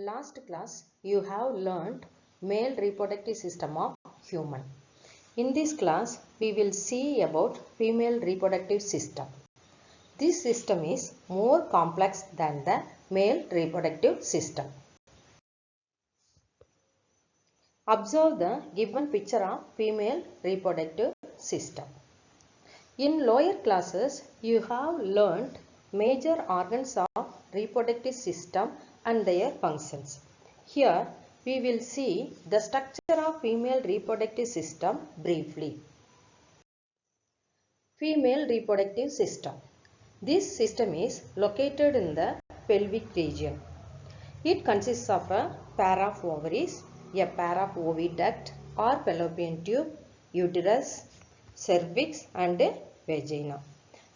Last class you have learnt male reproductive system of human. In this class we will see about female reproductive system. This system is more complex than the male reproductive system. Observe the given picture of female reproductive system. In lower classes you have learnt major organs of reproductive system and their functions. Here we will see the structure of female reproductive system briefly. Female reproductive system. This system is located in the pelvic region. It consists of a pair of ovaries, a pair of oviduct or fallopian tube, uterus, cervix and vagina,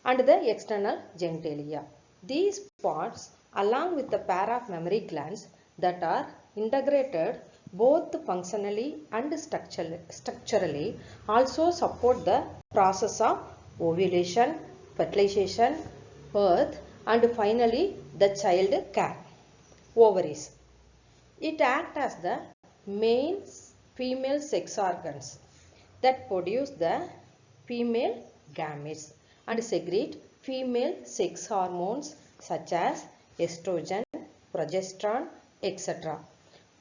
and the external genitalia. These parts along with the pair of mammary glands that are integrated both functionally and structurally also support the process of ovulation, fertilization, birth and finally the child care. Ovaries. It acts as the main female sex organs that produce the female gametes and secrete female sex hormones such as estrogen, progesterone, etc.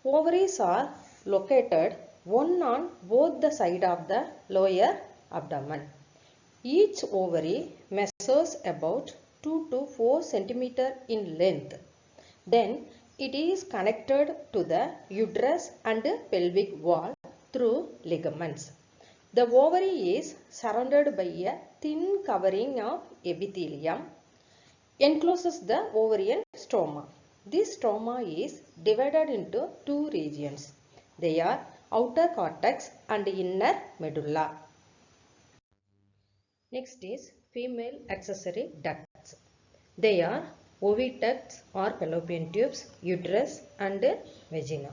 Ovaries are located one on both the side of the lower abdomen. Each ovary measures about 2 to 4 cm in length. Then it is connected to the uterus and pelvic wall through ligaments. The ovary is surrounded by a thin covering of epithelium, encloses the ovarian stroma. This stroma is divided into two regions. They are outer cortex and inner medulla. Next is female accessory ducts. They are oviducts or fallopian tubes, uterus and vagina.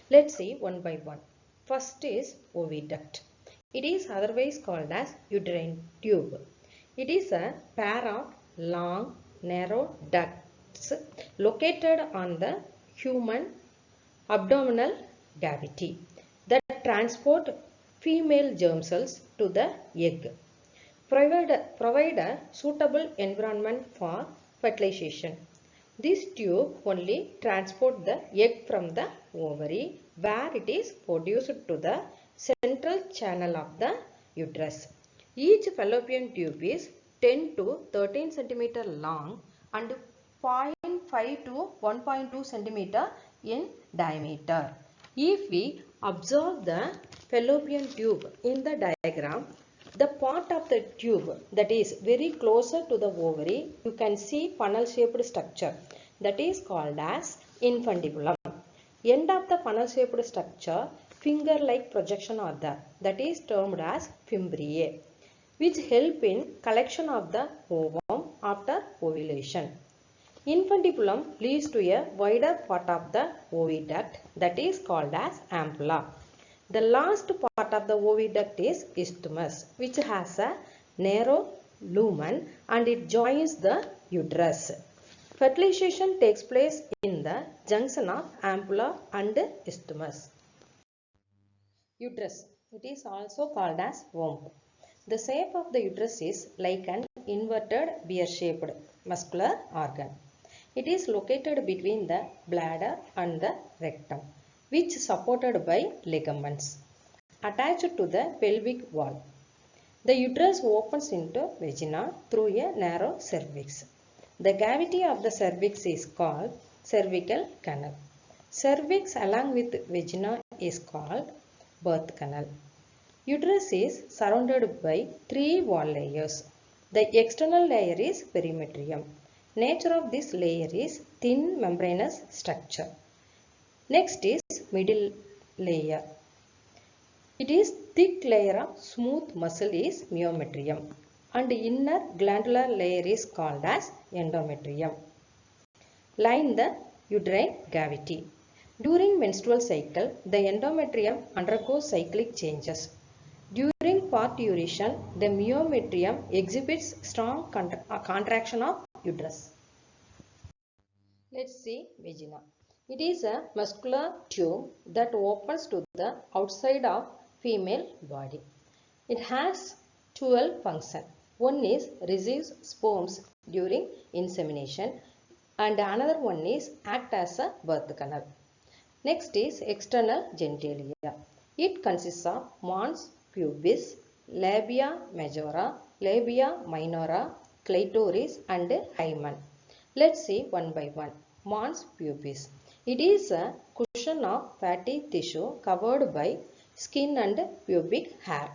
Let's see one by one. First is oviduct. It is otherwise called as uterine tube. It is a pair of long, narrow ducts located on the human abdominal cavity that transport female germ cells to the egg. Provide a suitable environment for fertilization. This tube only transports the egg from the ovary where it is produced to the central channel of the uterus. Each fallopian tube is 10 to 13 cm long and 0.5 to 1.2 cm in diameter. If we observe the fallopian tube in the diagram, the part of the tube that is very closer to the ovary, you can see funnel shaped structure that is called as infundibulum. End of the funnel shaped structure, finger like projection are there, that is termed as fimbriae, which help in collection of the ovum after ovulation. Infundibulum leads to a wider part of the oviduct that is called as ampulla. The last part of the oviduct is isthmus, which has a narrow lumen and it joins the uterus. Fertilization takes place in the junction of ampulla and isthmus. Uterus. It is also called as womb. The shape of the uterus is like an inverted beer-shaped muscular organ. It is located between the bladder and the rectum, which is supported by ligaments attached to the pelvic wall. The uterus opens into vagina through a narrow cervix. The cavity of the cervix is called cervical canal. Cervix along with vagina is called birth canal. Uterus is surrounded by three wall layers. The external layer is perimetrium. Nature of this layer is thin membranous structure. Next is middle layer. It is thick layer of smooth muscle is myometrium and inner glandular layer is called as endometrium. Line the uterine cavity. During menstrual cycle, the endometrium undergoes cyclic changes. During parturition, the myometrium exhibits strong contraction of uterus. Let's see vagina. It is a muscular tube that opens to the outside of female body. It has 12 functions. One is receives sperms during insemination and another one is act as a birth canal. Next is external genitalia. It consists of mons pubis, labia majora, labia minora, clitoris and hymen. Let's see one by one. Mons pubis. It is a cushion of fatty tissue covered by skin and pubic hair.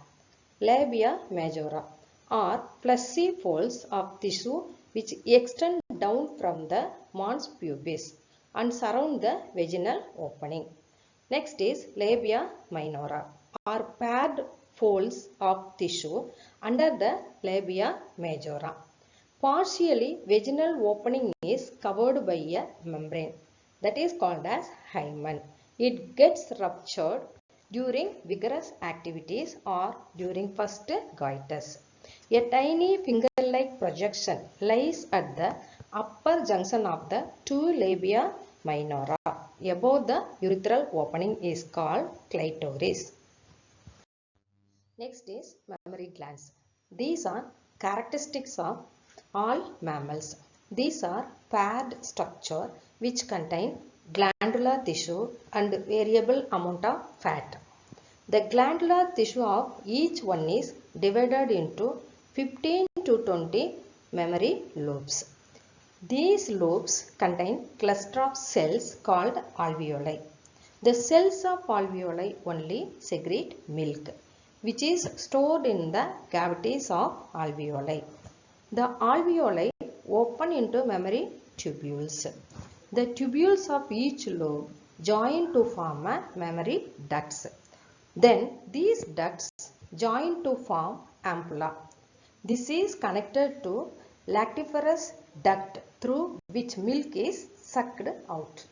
Labia majora are fleshy folds of tissue which extend down from the mons pubis and surround the vaginal opening. Next is labia minora are paired folds of tissue under the labia majora. Partially vaginal opening is covered by a membrane that is called as hymen. It gets ruptured during vigorous activities or during first coitus. A tiny finger-like projection lies at the upper junction of the two labia minora. Above the urethral opening is called clitoris. Next is mammary glands. These are characteristics of all mammals. These are paired structure which contain glandular tissue and variable amount of fat. The glandular tissue of each one is divided into 15 to 20 mammary lobes. These lobes contain cluster of cells called alveoli. The cells of alveoli only secrete milk, which is stored in the cavities of alveoli. The alveoli open into mammary tubules. The tubules of each lobe join to form a mammary ducts. Then these ducts join to form ampulla. This is connected to lactiferous duct through which milk is sucked out.